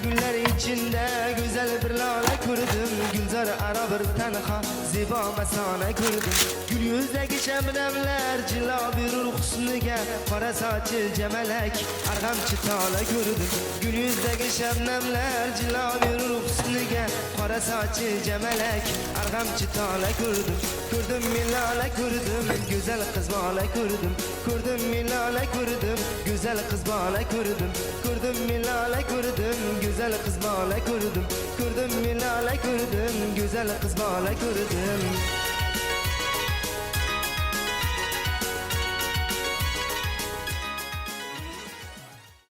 güller içinde güzel bir lale gördüm. Gülzar ara bir tenha ziba mesane gördüm. Gül yüzdeki şebnemler cila bir husniga, qora saçı cemelek argamçı tala gördüm. Gül yüzdeki şebnemler cila bir husniga, qora saçı cemelek argamçı tala gördüm. Gördüm milale gördüm, güzel kız bala gördüm. Gördüm milale gördüm, güzel kız bala gördüm. Gördüm milale gördüm, güzel kız bala gördüm. Gördüm milale gördüm, güzel kız bala gördüm.